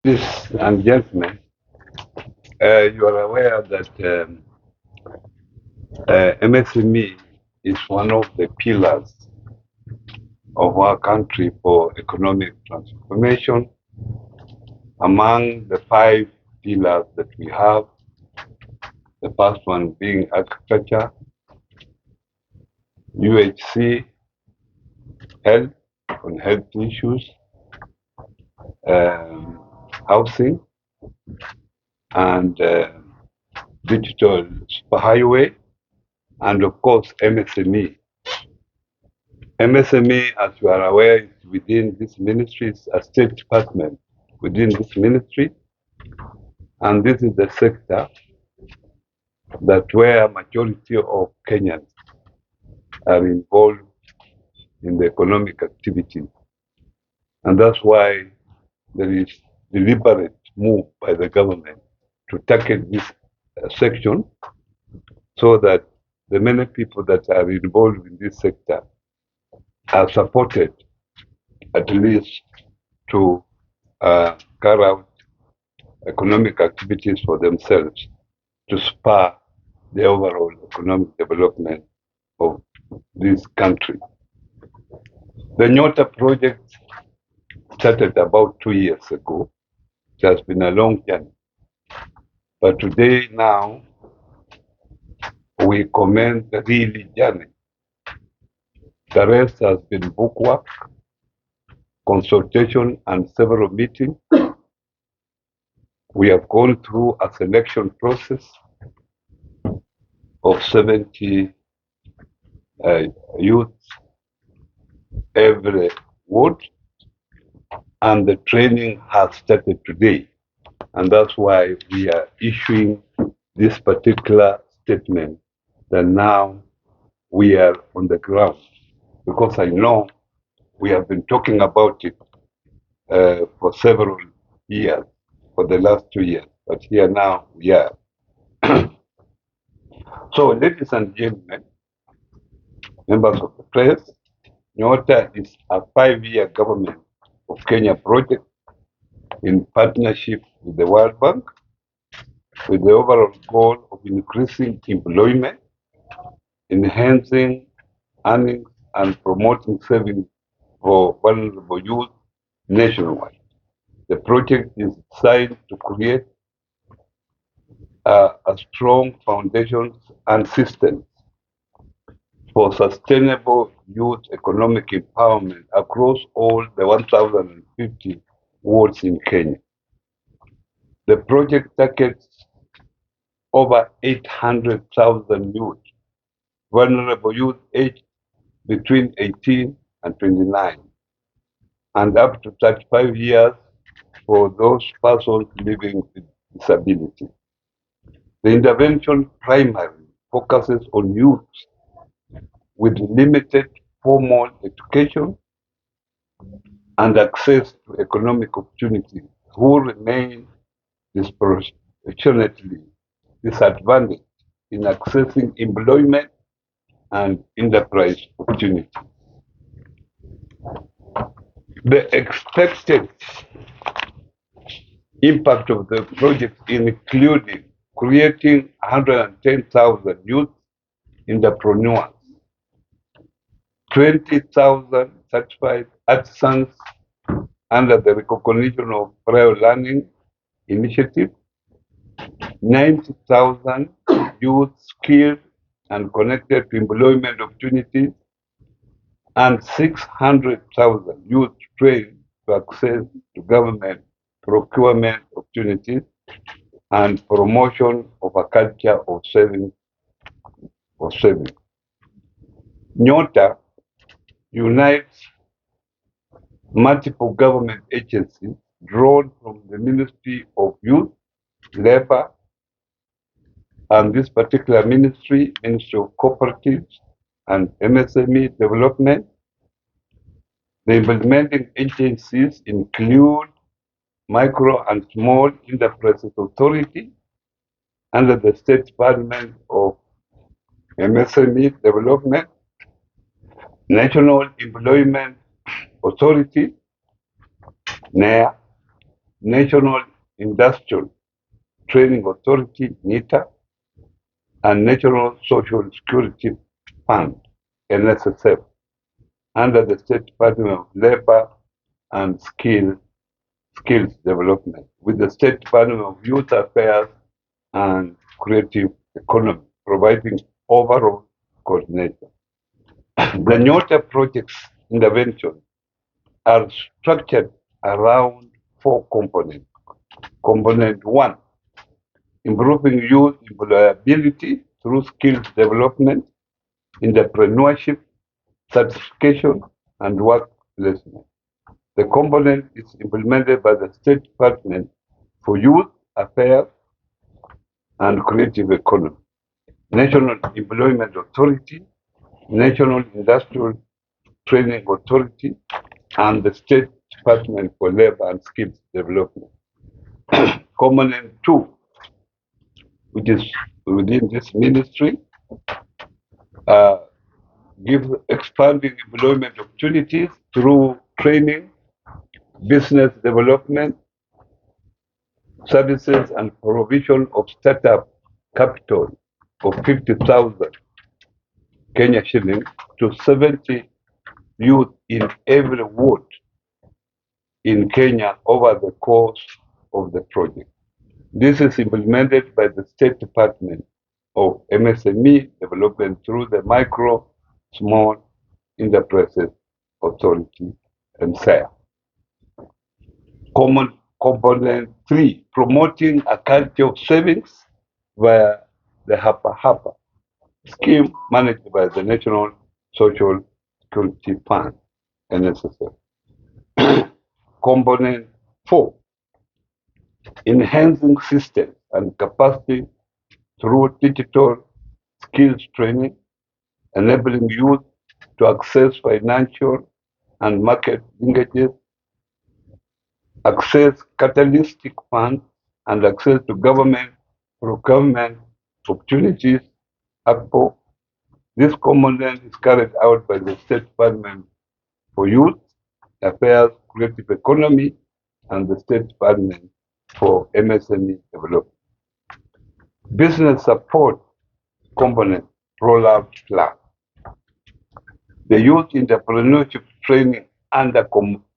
Ladies and gentlemen, you are aware that MSME is one of the pillars of our country for economic transformation. Among the five pillars that we have, the first one being agriculture, UHC, health, on health issues, um, housing, and digital superhighway, and of course MSME. MSME, as you are aware, is within this ministry, is a state department within this ministry, and this is the sector that where majority of Kenyans are involved in the economic activity. And that's why there is deliberate move by the government to tackle this section so that the many people that are involved in this sector are supported at least to carry out economic activities for themselves to spur the overall economic development of this country. The Nyota project started about 2 years ago. It has been a long journey. But today now we commence the real journey. The rest has been bookwork, consultation, and several meetings. We have gone through a selection process of 70 youths every ward, and the training has started today. And that's why we are issuing this particular statement that now we are on the ground. Because I know we have been talking about it for several years, for the last 2 years, but here now we are. So, ladies and gentlemen, members of the press, Nyota is a 5-year government of Kenya project in partnership with the World Bank, with the overall goal of increasing employment, enhancing earnings, and promoting savings for vulnerable youth nationwide. The project is designed to create a strong foundations and systems for sustainable youth economic empowerment across all the 1,050 wards in Kenya. The project targets over 800,000 youth, vulnerable youth aged between 18 and 29, and up to 35 years for those persons living with disability. The intervention primarily focuses on youth with limited formal education and access to economic opportunities who remain disproportionately disadvantaged in accessing employment and enterprise opportunities. The expected impact of the project including creating 110,000 youth entrepreneurs, 20,000 certified artisans under the recognition of prior learning initiative, 90,000 youth skilled and connected to employment opportunities, and 600,000 youth trained to access to government procurement opportunities and promotion of a culture of saving. Nyota unites multiple government agencies drawn from the Ministry of Youth, Labor, and this particular ministry, Ministry of Cooperatives and MSME Development. The implementing agencies include Micro and Small Enterprises Authority under the State Department of MSME Development, National Employment Authority, NEA, National Industrial Training Authority, NITA, and National Social Security Fund, NSSF, under the State Department of Labor and Skills Development, with the State Department of Youth Affairs and Creative Economy, providing overall coordination. The Nyota project's interventions are structured around 4 components. Component 1, improving youth employability through skills development, entrepreneurship, certification, and work placement. The component is implemented by the State Department for Youth Affairs and Creative Economy, National Employment Authority, National Industrial Training Authority, and the State Department for Labor and Skills Development. Component 2, which is within this ministry, gives expanding employment opportunities through training, business development, services, and provision of startup capital of 50,000 Kenya shillings to 70 youth in every ward in Kenya over the course of the project. This is implemented by the State Department of MSME Development through the Micro Small Enterprises Authority and SARE. Component 3, promoting a culture of savings via the Hapa scheme managed by the National Social Security Fund, NSSF. Component 4, enhancing systems and capacity through digital skills training, enabling youth to access financial and market linkages, access catalytic funds, and access to government procurement opportunities. This component is carried out by the State Department for Youth Affairs, Creative Economy, and the State Department for MSME Development. Business support component rollout plan. The Youth Entrepreneurship Training under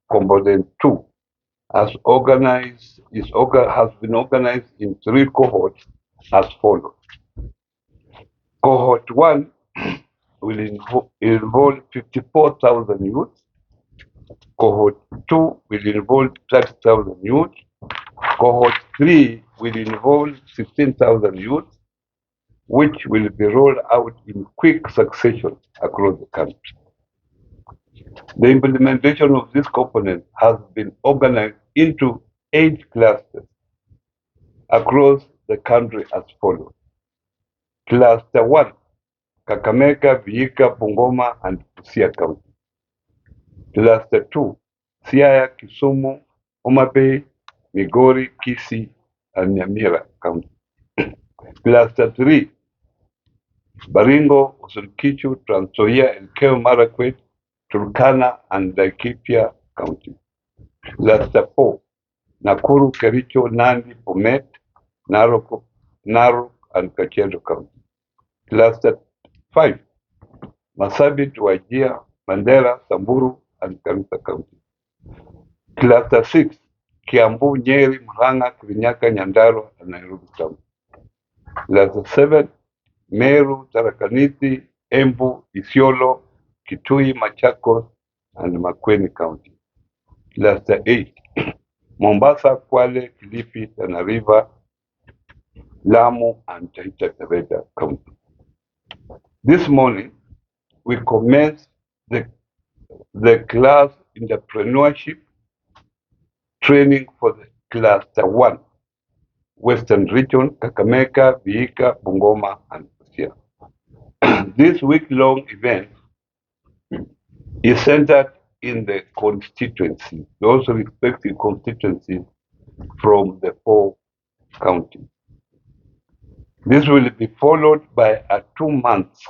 component 2 has been organized in 3 cohorts as follows. Cohort 1 will involve 54,000 youth. Cohort 2 will involve 30,000 youth. Cohort 3 will involve 16,000 youth, which will be rolled out in quick succession across the country. The implementation of this component has been organized into 8 clusters across the country as follows. Cluster 1, Kakamega, Vihiga, Bungoma, and Busia County. Cluster 2, Siaya, Kisumu, Homabay, Migori, Kisii, and Nyamira County. Cluster 3, Baringo, Uasin Gishu, Trans Nzoia, Elgeyo Marakwet, Turkana, and Laikipia County. Cluster 4, Nakuru, Kericho, Nandi, Bomet, Narok, and Kajiado County. Cluster 5, Marsabit, Wajir, Mandera, Samburu, and Garissa County. Cluster 6, Kiambu, Nyeri, Murang'a, Kirinyaga, Nyandarua, and Nairobi County. Cluster 7, Meru, Tharaka Nithi, Embu, Isiolo, Kitui, Machakos, and Makwiny County. Cluster 8, Mombasa, Kwale, Kilifi, Tana River, Lamu, and Taita Taveta County. This morning, we commenced the class entrepreneurship training for the Cluster 1, Western Region, Kakamega, Vihiga, Bungoma, and Busia. This week-long event is centered in the constituency, those respective constituencies from the 4 counties. This will be followed by a 2 months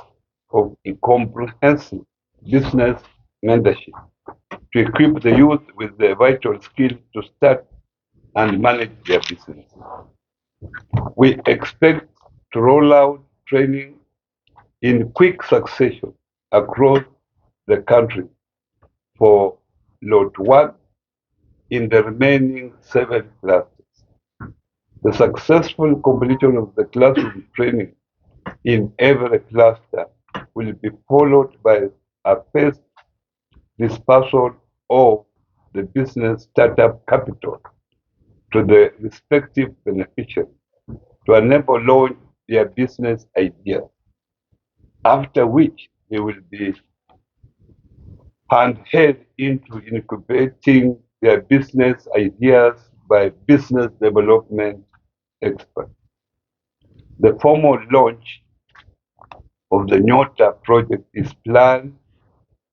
of a comprehensive business mentorship to equip the youth with the vital skills to start and manage their business. We expect to roll out training in quick succession across the country for Lot 1 in the remaining 7 clusters. The successful completion of the classroom training in every cluster will be followed by a phased dispersal of the business startup capital to the respective beneficiaries to enable launch their business ideas, after which they will be handheld into incubating their business ideas by business development experts. The formal launch of the Nyota project is planned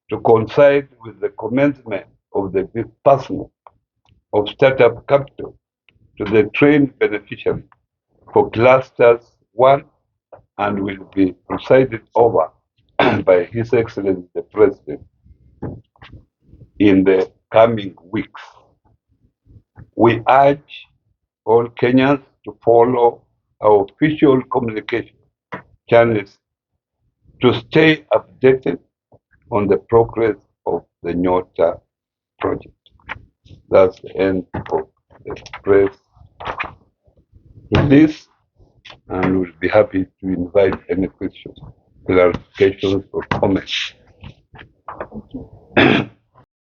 to coincide with the commencement of the disbursement of startup capital to the trained beneficiaries for clusters 1 and will be presided over by His Excellency the President in the coming weeks. We urge all Kenyans to follow our official communication channels to stay updated on the progress of the Nyota project. That's the end of the press release, and we'll be happy to invite any questions, clarifications, or comments.